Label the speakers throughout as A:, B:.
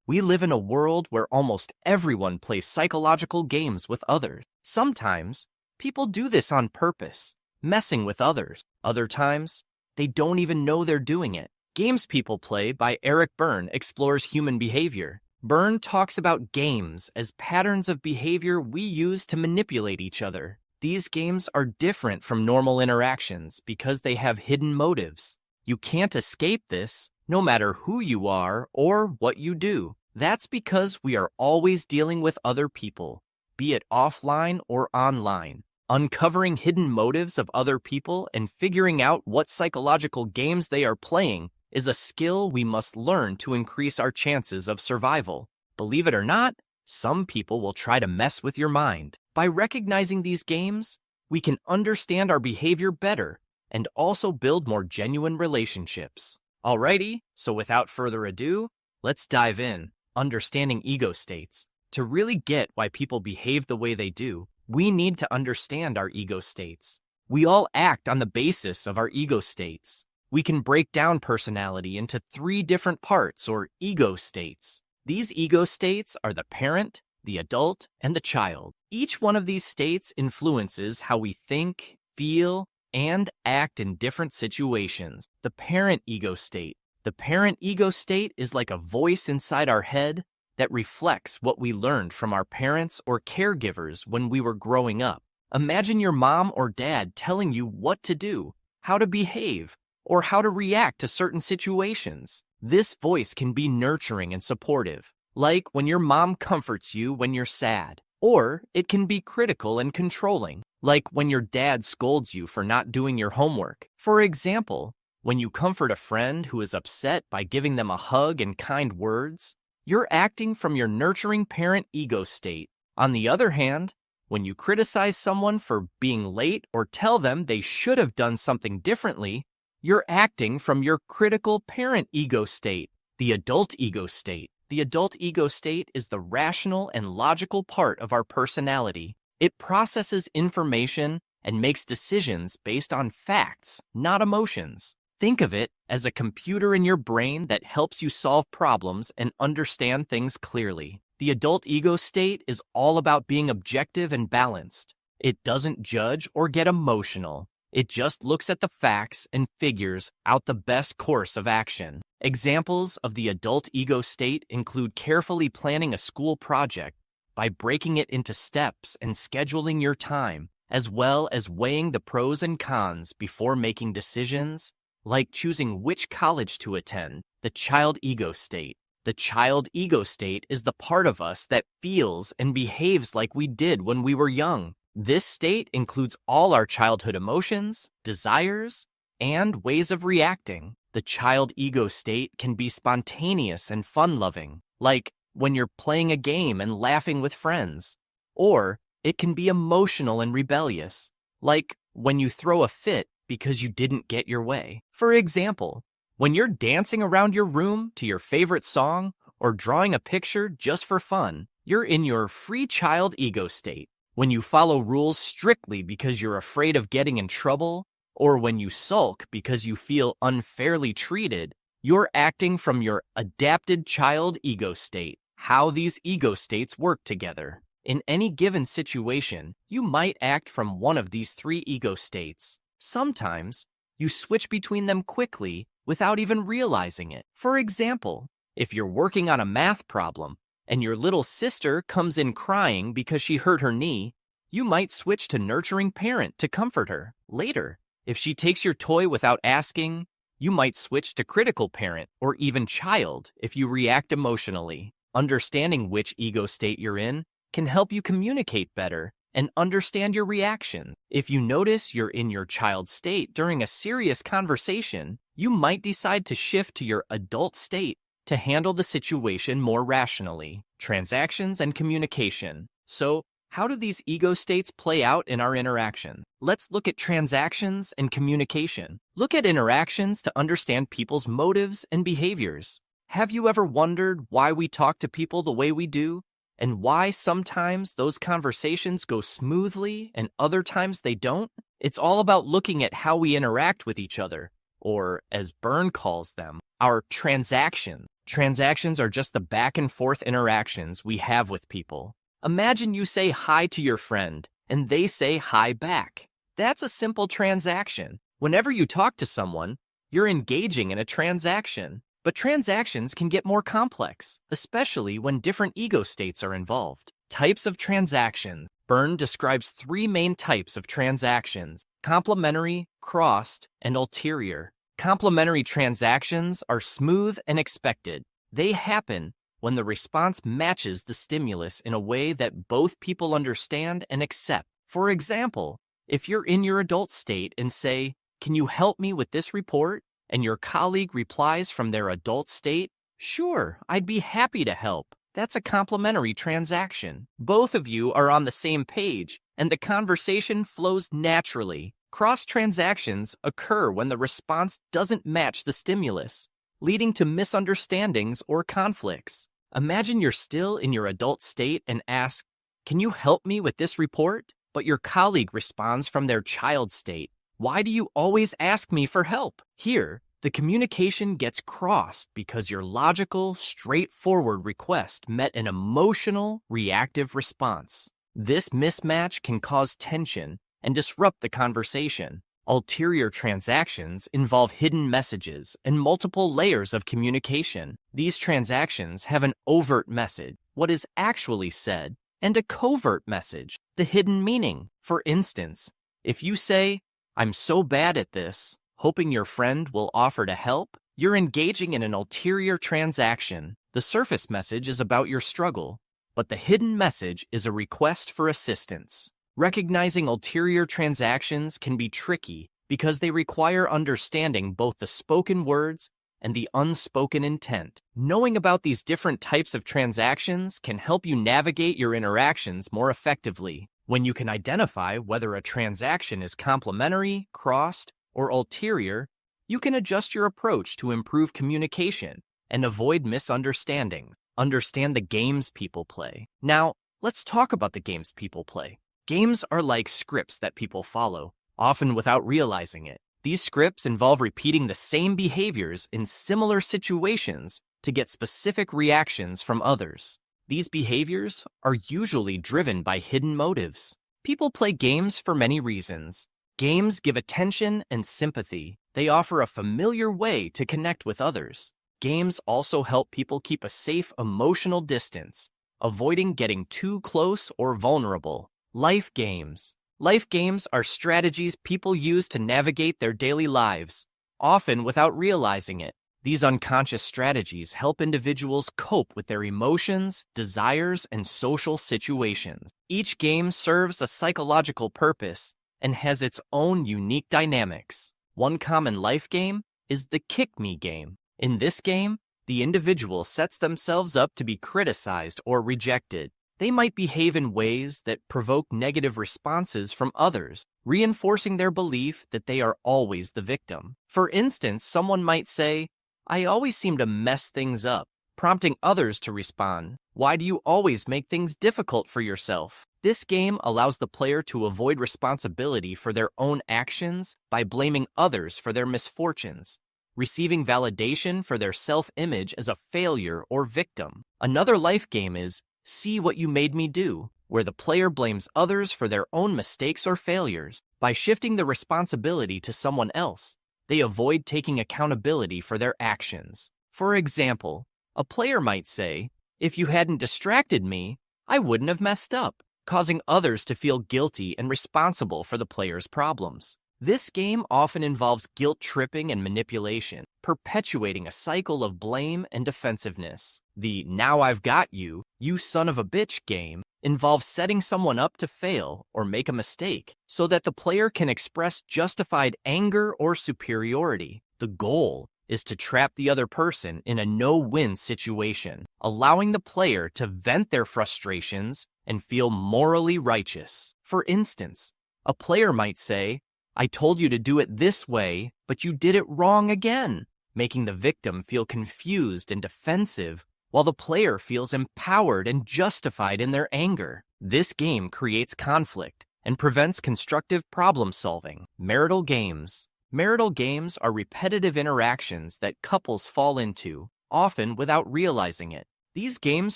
A: We live in a world where almost everyone plays psychological games with others. Sometimes, people do this on purpose, messing with others. Other times, they don't even know they're doing it. Games People Play by Berne explores human behavior. Berne talks about games as patterns of behavior we use to manipulate each other. These games are different from normal interactions because they have hidden motives. You can't escape this, no matter who you are or what you do. That's because we are always dealing with other people, be it offline or online. Uncovering hidden motives of other people and figuring out what psychological games they are playing is a skill we must learn to increase our chances of survival. Believe it or not, some people will try to mess with your mind. By recognizing these games, we can understand our behavior better and also build more genuine relationships. Alrighty, so without further ado, let's dive in. Understanding ego states. To really get why people behave the way they do, we need to understand our ego states. We all act on the basis of our ego states. We can break down personality into 3 different parts or ego states. These ego states are the parent, the adult, and the child. Each one of these states influences how we think, feel, and act in different situations. The parent ego state. The parent ego state is like a voice inside our head that reflects what we learned from our parents or caregivers when we were growing up. Imagine your mom or dad telling you what to do, how to behave, or how to react to certain situations. This voice can be nurturing and supportive, like when your mom comforts you when you're sad. Or it can be critical and controlling, like when your dad scolds you for not doing your homework. For example, when you comfort a friend who is upset by giving them a hug and kind words, you're acting from your nurturing parent ego state. On the other hand, when you criticize someone for being late or tell them they should have done something differently, you're acting from your critical parent ego state, the adult ego state. The adult ego state is the rational and logical part of our personality. It processes information and makes decisions based on facts, not emotions. Think of it as a computer in your brain that helps you solve problems and understand things clearly. The adult ego state is all about being objective and balanced. It doesn't judge or get emotional. It just looks at the facts and figures out the best course of action. Examples of the adult ego state include carefully planning a school project by breaking it into steps and scheduling your time, as well as weighing the pros and cons before making decisions, like choosing which college to attend. The child ego state. The child ego state is the part of us that feels and behaves like we did when we were young. This state includes all our childhood emotions, desires, and ways of reacting. The child ego state can be spontaneous and fun-loving, like when you're playing a game and laughing with friends. Or it can be emotional and rebellious, like when you throw a fit because you didn't get your way. For example, when you're dancing around your room to your favorite song or drawing a picture just for fun, you're in your free child ego state. When you follow rules strictly because you're afraid of getting in trouble, or when you sulk because you feel unfairly treated, you're acting from your adapted child ego state. How these ego states work together. In any given situation, you might act from one of these 3 ego states. Sometimes, you switch between them quickly without even realizing it. For example, if you're working on a math problem, and your little sister comes in crying because she hurt her knee, you might switch to nurturing parent to comfort her. Later, if she takes your toy without asking, you might switch to critical parent or even child if you react emotionally. Understanding which ego state you're in can help you communicate better and understand your reaction. If you notice you're in your child state during a serious conversation, you might decide to shift to your adult state to handle the situation more rationally. Transactions and communication. So, how do these ego states play out in our interaction? Let's look at transactions and communication. Look at interactions to understand people's motives and behaviors. Have you ever wondered why we talk to people the way we do? And why sometimes those conversations go smoothly and other times they don't? It's all about looking at how we interact with each other, or as Berne calls them, our transactions. Transactions are just the back and forth interactions we have with people. Imagine you say hi to your friend, and they say hi back. That's a simple transaction. Whenever you talk to someone, you're engaging in a transaction. But transactions can get more complex, especially when different ego states are involved. Types of transactions. Berne describes 3 main types of transactions: complementary, crossed, and ulterior. Complementary transactions are smooth and expected. They happen when the response matches the stimulus in a way that both people understand and accept. For example, if you're in your adult state and say, "Can you help me with this report?" and your colleague replies from their adult state, "Sure, I'd be happy to help." That's a complementary transaction. Both of you are on the same page, and the conversation flows naturally. Cross transactions occur when the response doesn't match the stimulus, leading to misunderstandings or conflicts. Imagine you're still in your adult state and ask, "Can you help me with this report?" But your colleague responds from their child state, "Why do you always ask me for help?" Here, the communication gets crossed because your logical, straightforward request met an emotional, reactive response. This mismatch can cause tension and disrupt the conversation. Ulterior transactions involve hidden messages and multiple layers of communication. These transactions have an overt message, what is actually said, and a covert message, the hidden meaning. For instance, if you say, "I'm so bad at this," hoping your friend will offer to help, you're engaging in an ulterior transaction. The surface message is about your struggle, but the hidden message is a request for assistance. Recognizing ulterior transactions can be tricky because they require understanding both the spoken words and the unspoken intent. Knowing about these different types of transactions can help you navigate your interactions more effectively. When you can identify whether a transaction is complementary, crossed, or ulterior, you can adjust your approach to improve communication and avoid misunderstandings. Understand the games people play. Now, let's talk about the games people play. Games are like scripts that people follow, often without realizing it. These scripts involve repeating the same behaviors in similar situations to get specific reactions from others. These behaviors are usually driven by hidden motives. People play games for many reasons. Games give attention and sympathy. They offer a familiar way to connect with others. Games also help people keep a safe emotional distance, avoiding getting too close or vulnerable. Life games. Life games are strategies people use to navigate their daily lives, often without realizing it. These unconscious strategies help individuals cope with their emotions, desires, and social situations. Each game serves a psychological purpose and has its own unique dynamics. One common life game is the Kick Me game. In this game, the individual sets themselves up to be criticized or rejected. They might behave in ways that provoke negative responses from others, reinforcing their belief that they are always the victim. For instance, someone might say, "I always seem to mess things up," prompting others to respond, "Why do you always make things difficult for yourself?" This game allows the player to avoid responsibility for their own actions by blaming others for their misfortunes, receiving validation for their self-image as a failure or victim. Another life game is See What You Made Me Do, where the player blames others for their own mistakes or failures. By shifting the responsibility to someone else, they avoid taking accountability for their actions. For example, a player might say, "If you hadn't distracted me, I wouldn't have messed up," causing others to feel guilty and responsible for the player's problems. This game often involves guilt tripping and manipulation, perpetuating a cycle of blame and defensiveness. The "Now I've Got You, you son of a bitch" game involves setting someone up to fail or make a mistake so that the player can express justified anger or superiority. The goal is to trap the other person in a no-win situation, allowing the player to vent their frustrations and feel morally righteous. For instance, a player might say, "I told you to do it this way, but you did it wrong again," making the victim feel confused and defensive, while the player feels empowered and justified in their anger. This game creates conflict and prevents constructive problem solving. Marital games. Marital games are repetitive interactions that couples fall into, often without realizing it. These games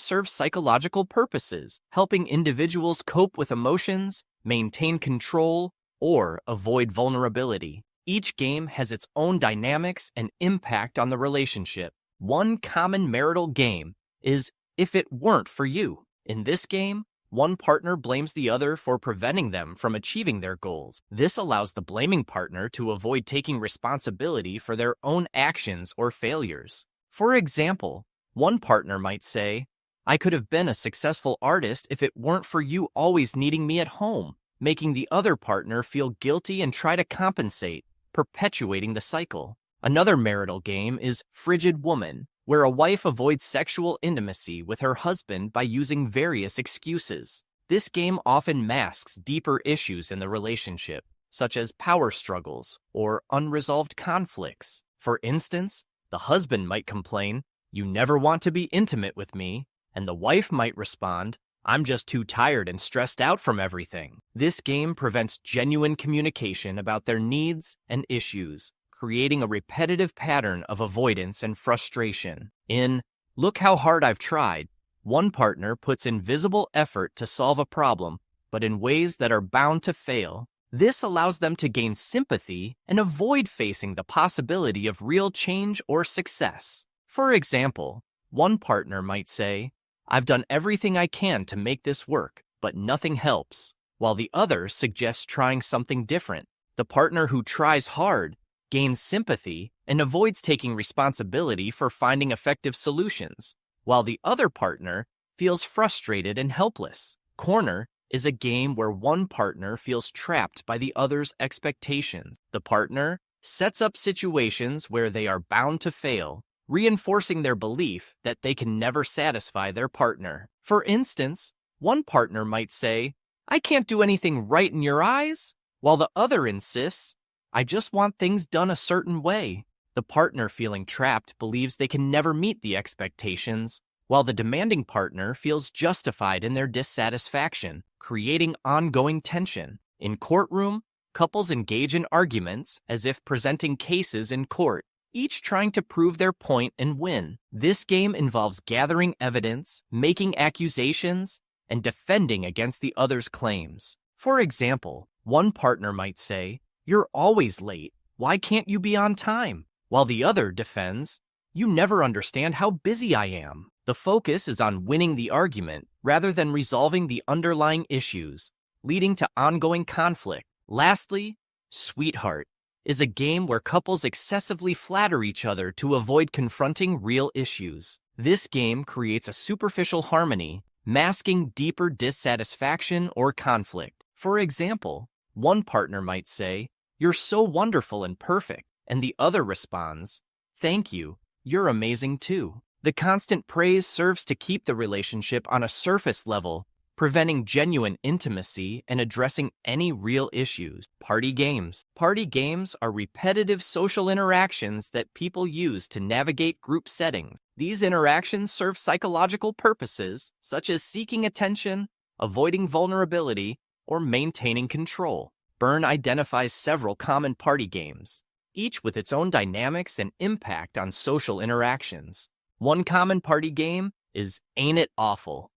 A: serve psychological purposes, helping individuals cope with emotions, maintain control, or avoid vulnerability. Each game has its own dynamics and impact on the relationship. One common marital game is If It Weren't For You. In this game, one partner blames the other for preventing them from achieving their goals. This allows the blaming partner to avoid taking responsibility for their own actions or failures. For example, one partner might say, "I could have been a successful artist if it weren't for you always needing me at home," making the other partner feel guilty and try to compensate, perpetuating the cycle. Another marital game is Frigid Woman, where a wife avoids sexual intimacy with her husband by using various excuses. This game often masks deeper issues in the relationship, such as power struggles or unresolved conflicts. For instance, the husband might complain, "You never want to be intimate with me," and the wife might respond, "I'm just too tired and stressed out from everything." This game prevents genuine communication about their needs and issues, creating a repetitive pattern of avoidance and frustration. In Look How Hard I've Tried, one partner puts in visible effort to solve a problem, but in ways that are bound to fail. This allows them to gain sympathy and avoid facing the possibility of real change or success. For example, one partner might say, "I've done everything I can to make this work, but nothing helps," while the other suggests trying something different. The partner who tries hard gains sympathy and avoids taking responsibility for finding effective solutions, while the other partner feels frustrated and helpless. Corner is a game where one partner feels trapped by the other's expectations. The partner sets up situations where they are bound to fail, reinforcing their belief that they can never satisfy their partner. For instance, one partner might say, "I can't do anything right in your eyes," while the other insists, "I just want things done a certain way." The partner feeling trapped believes they can never meet the expectations, while the demanding partner feels justified in their dissatisfaction, creating ongoing tension. In courtroom, couples engage in arguments as if presenting cases in court, each trying to prove their point and win. This game involves gathering evidence, making accusations, and defending against the other's claims. For example, one partner might say, "You're always late. Why can't you be on time?" While the other defends, "You never understand how busy I am." The focus is on winning the argument rather than resolving the underlying issues, leading to ongoing conflict. Lastly, Sweetheart is a game where couples excessively flatter each other to avoid confronting real issues. This game creates a superficial harmony, masking deeper dissatisfaction or conflict. For example, one partner might say, "You're so wonderful and perfect," and the other responds, "Thank you, you're amazing too." The constant praise serves to keep the relationship on a surface level, preventing genuine intimacy and addressing any real issues. Party games. Party games are repetitive social interactions that people use to navigate group settings. These interactions serve psychological purposes, such as seeking attention, avoiding vulnerability, or maintaining control. Berne identifies several common party games, each with its own dynamics and impact on social interactions. One common party game is Ain't It Awful?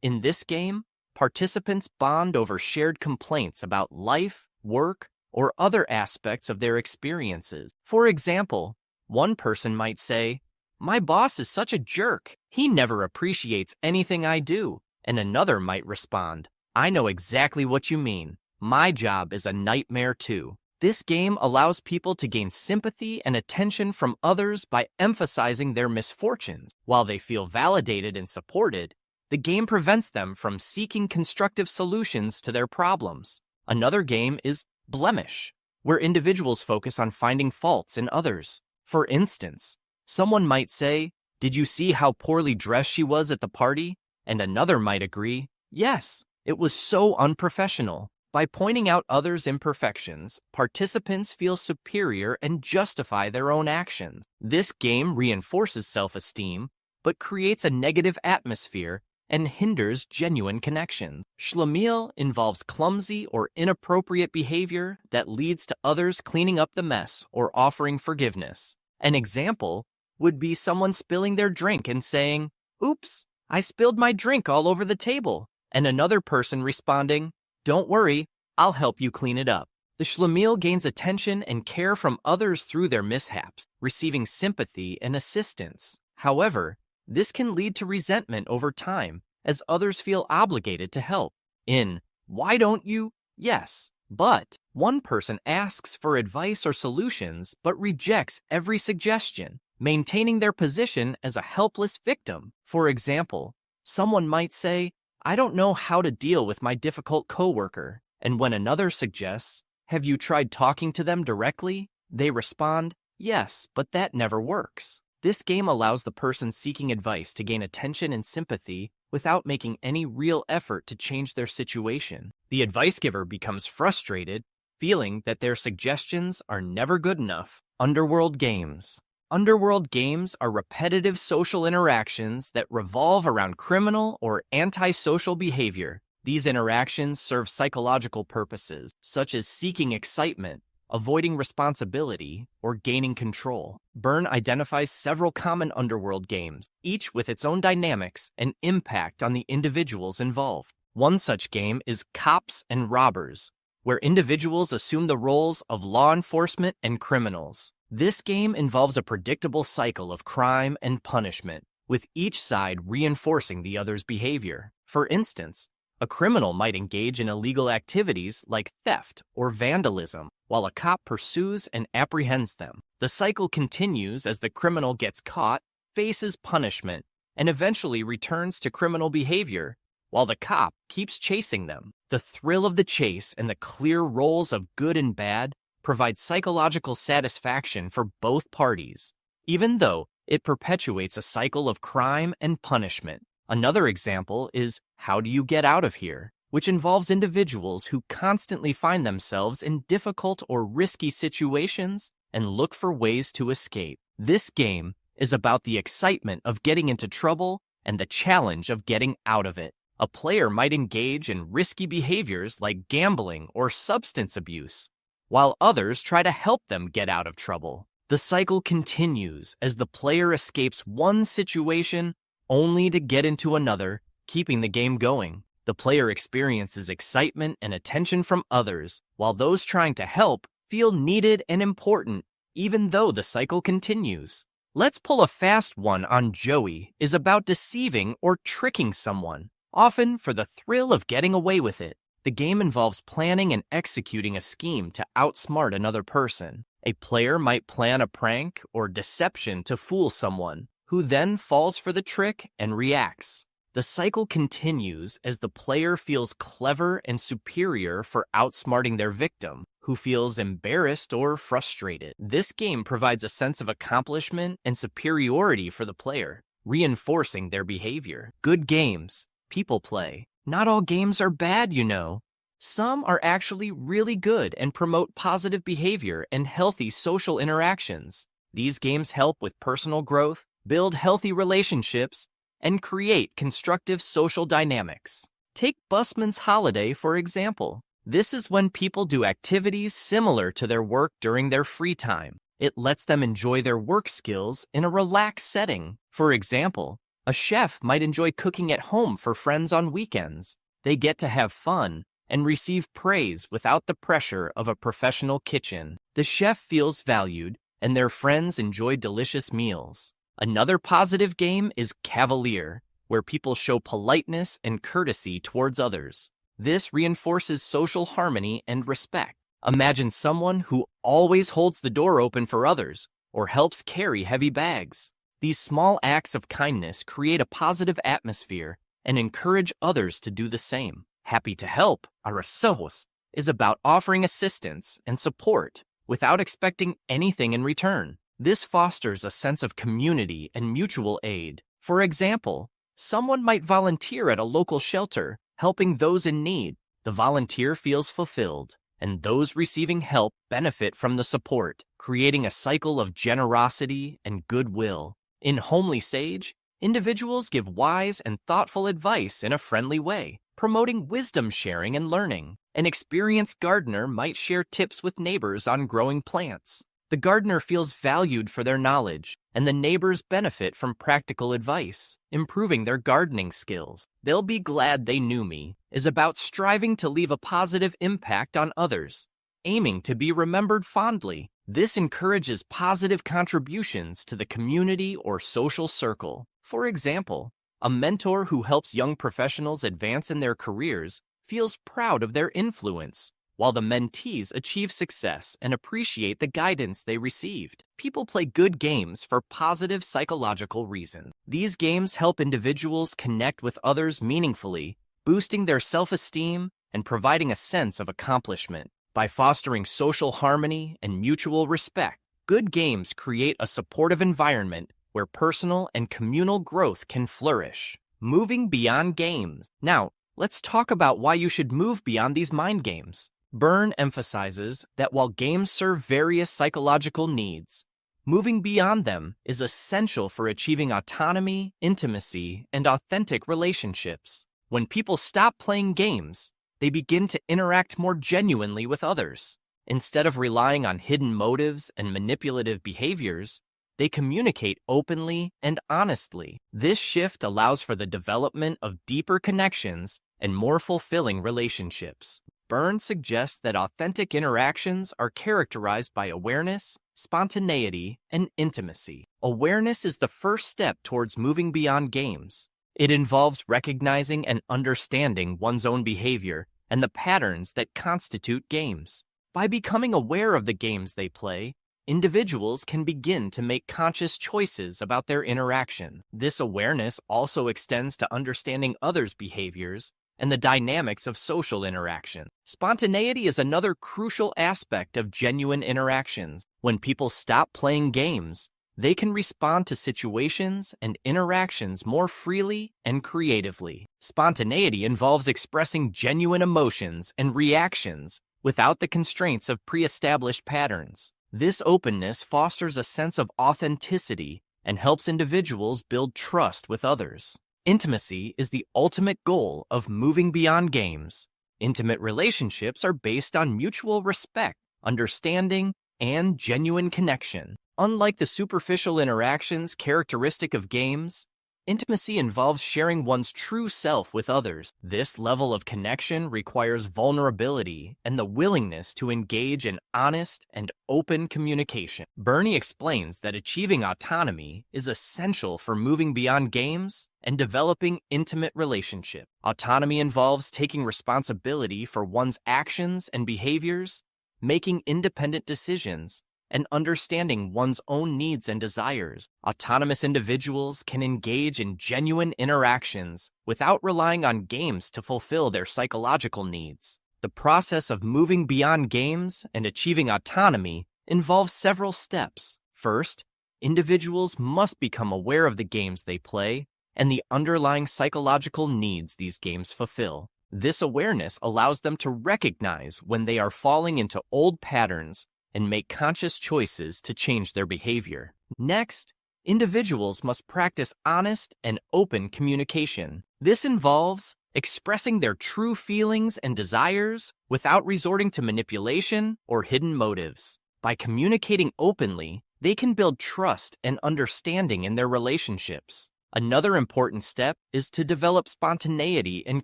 A: In this game, participants bond over shared complaints about life, work, or other aspects of their experiences. For example, one person might say, "My boss is such a jerk. He never appreciates anything I do." And another might respond, "I know exactly what you mean. My job is a nightmare too." This game allows people to gain sympathy and attention from others by emphasizing their misfortunes. While they feel validated and supported, the game prevents them from seeking constructive solutions to their problems. Another game is Blemish, where individuals focus on finding faults in others. For instance, someone might say, "Did you see how poorly dressed she was at the party?" And another might agree, "Yes, it was so unprofessional." By pointing out others' imperfections, participants feel superior and justify their own actions. This game reinforces self-esteem, but creates a negative atmosphere and hinders genuine connection. Schlemiel involves clumsy or inappropriate behavior that leads to others cleaning up the mess or offering forgiveness. An example would be someone spilling their drink and saying, "Oops, I spilled my drink all over the table," and another person responding, "Don't worry, I'll help you clean it up." The schlemiel gains attention and care from others through their mishaps, receiving sympathy and assistance. However, this can lead to resentment over time, as others feel obligated to help. In Why Don't You? Yes, but one person asks for advice or solutions but rejects every suggestion, maintaining their position as a helpless victim. For example, someone might say, "I don't know how to deal with my difficult coworker," and when another suggests, "Have you tried talking to them directly?" they respond, "Yes, but that never works." This game allows the person seeking advice to gain attention and sympathy without making any real effort to change their situation. The advice giver becomes frustrated, feeling that their suggestions are never good enough. Underworld games. Underworld games are repetitive social interactions that revolve around criminal or antisocial behavior. These interactions serve psychological purposes, such as seeking excitement, avoiding responsibility, or gaining control. Berne identifies several common Underworld games, each with its own dynamics and impact on the individuals involved. One such game is Cops and Robbers, where individuals assume the roles of law enforcement and criminals. This game involves a predictable cycle of crime and punishment, with each side reinforcing the other's behavior. For instance, a criminal might engage in illegal activities like theft or vandalism, while a cop pursues and apprehends them. The cycle continues as the criminal gets caught, faces punishment, and eventually returns to criminal behavior, while the cop keeps chasing them. The thrill of the chase and the clear roles of good and bad provide psychological satisfaction for both parties, even though it perpetuates a cycle of crime and punishment. Another example is How Do You Get Out of Here?, which involves individuals who constantly find themselves in difficult or risky situations and look for ways to escape. This game is about the excitement of getting into trouble and the challenge of getting out of it. A player might engage in risky behaviors like gambling or substance abuse, while others try to help them get out of trouble. The cycle continues as the player escapes one situation only to get into another, keeping the game going. The player experiences excitement and attention from others, while those trying to help feel needed and important, even though the cycle continues. Let's pull a fast one on Joey is about deceiving or tricking someone, often for the thrill of getting away with it. The game involves planning and executing a scheme to outsmart another person. A player might plan a prank or deception to fool someone, who then falls for the trick and reacts. The cycle continues as the player feels clever and superior for outsmarting their victim, who feels embarrassed or frustrated. This game provides a sense of accomplishment and superiority for the player, reinforcing their behavior. Good games. People play. Not all games are bad, you know. Some are actually really good and promote positive behavior and healthy social interactions. These games help with personal growth, build healthy relationships, and create constructive social dynamics. Take Busman's Holiday, for example. This is when people do activities similar to their work during their free time. It lets them enjoy their work skills in a relaxed setting. For example, a chef might enjoy cooking at home for friends on weekends. They get to have fun and receive praise without the pressure of a professional kitchen. The chef feels valued, and their friends enjoy delicious meals. Another positive game is Cavalier, where people show politeness and courtesy towards others. This reinforces social harmony and respect. Imagine someone who always holds the door open for others or helps carry heavy bags. These small acts of kindness create a positive atmosphere and encourage others to do the same. Happy to help, undersells, is about offering assistance and support without expecting anything in return. This fosters a sense of community and mutual aid. For example, someone might volunteer at a local shelter, helping those in need. The volunteer feels fulfilled, and those receiving help benefit from the support, creating a cycle of generosity and goodwill. In Homely Sage, individuals give wise and thoughtful advice in a friendly way, promoting wisdom sharing and learning. An experienced gardener might share tips with neighbors on growing plants. The gardener feels valued for their knowledge, and the neighbors benefit from practical advice, improving their gardening skills. They'll be glad they knew me is about striving to leave a positive impact on others, aiming to be remembered fondly. This encourages positive contributions to the community or social circle. For example, a mentor who helps young professionals advance in their careers feels proud of their influence, while the mentees achieve success and appreciate the guidance they received. People play good games for positive psychological reasons. These games help individuals connect with others meaningfully, boosting their self-esteem and providing a sense of accomplishment. By fostering social harmony and mutual respect, good games create a supportive environment where personal and communal growth can flourish. Moving beyond games. Now, let's talk about why you should move beyond these mind games. Berne emphasizes that while games serve various psychological needs, moving beyond them is essential for achieving autonomy, intimacy, and authentic relationships. When people stop playing games, they begin to interact more genuinely with others. Instead of relying on hidden motives and manipulative behaviors, they communicate openly and honestly. This shift allows for the development of deeper connections and more fulfilling relationships. Berne suggests that authentic interactions are characterized by awareness, spontaneity, and intimacy. Awareness is the first step towards moving beyond games. It involves recognizing and understanding one's own behavior and the patterns that constitute games. By becoming aware of the games they play, individuals can begin to make conscious choices about their interaction. This awareness also extends to understanding others' behaviors and the dynamics of social interaction. Spontaneity is another crucial aspect of genuine interactions. When people stop playing games, they can respond to situations and interactions more freely and creatively. Spontaneity involves expressing genuine emotions and reactions without the constraints of pre-established patterns. This openness fosters a sense of authenticity and helps individuals build trust with others. Intimacy is the ultimate goal of moving beyond games. Intimate relationships are based on mutual respect, understanding, and genuine connection. Unlike the superficial interactions characteristic of games, intimacy involves sharing one's true self with others. This level of connection requires vulnerability and the willingness to engage in honest and open communication. Berne explains that achieving autonomy is essential for moving beyond games and developing intimate relationships. Autonomy involves taking responsibility for one's actions and behaviors, making independent decisions, and understanding one's own needs and desires. Autonomous individuals can engage in genuine interactions without relying on games to fulfill their psychological needs. The process of moving beyond games and achieving autonomy involves several steps. First, individuals must become aware of the games they play and the underlying psychological needs these games fulfill. This awareness allows them to recognize when they are falling into old patterns and make conscious choices to change their behavior. Next, individuals must practice honest and open communication. This involves expressing their true feelings and desires without resorting to manipulation or hidden motives. By communicating openly, they can build trust and understanding in their relationships. Another important step is to develop spontaneity and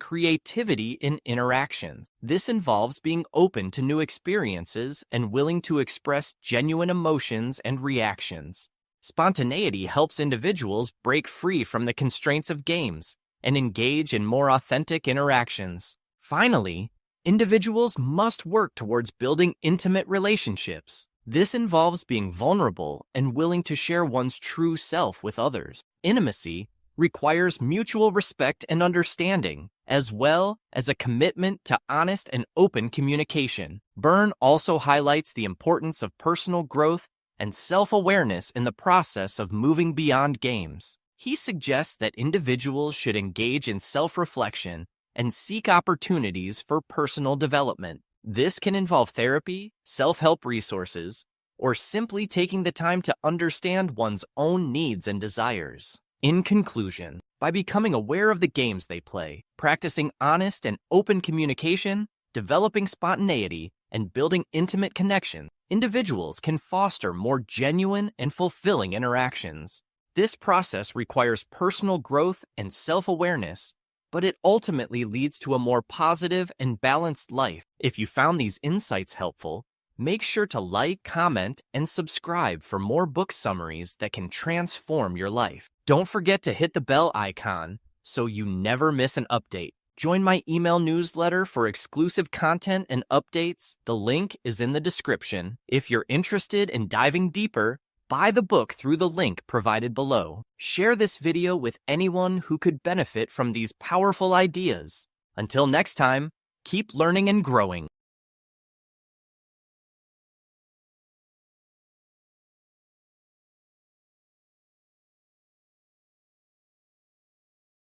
A: creativity in interactions. This involves being open to new experiences and willing to express genuine emotions and reactions. Spontaneity helps individuals break free from the constraints of games and engage in more authentic interactions. Finally, individuals must work towards building intimate relationships. This involves being vulnerable and willing to share one's true self with others. Intimacy requires mutual respect and understanding, as well as a commitment to honest and open communication. Berne also highlights the importance of personal growth and self-awareness in the process of moving beyond games. He suggests that individuals should engage in self-reflection and seek opportunities for personal development. This can involve therapy, self-help resources, or simply taking the time to understand one's own needs and desires. In conclusion, by becoming aware of the games they play, practicing honest and open communication, developing spontaneity, and building intimate connections, individuals can foster more genuine and fulfilling interactions. This process requires personal growth and self-awareness, but it ultimately leads to a more positive and balanced life. If you found these insights helpful, make sure to like, comment, and subscribe for more book summaries that can transform your life. Don't forget to hit the bell icon so you never miss an update. Join my email newsletter for exclusive content and updates. The link is in the description. If you're interested in diving deeper, buy the book through the link provided below. Share this video with anyone who could benefit from these powerful ideas. Until next time, keep learning and growing.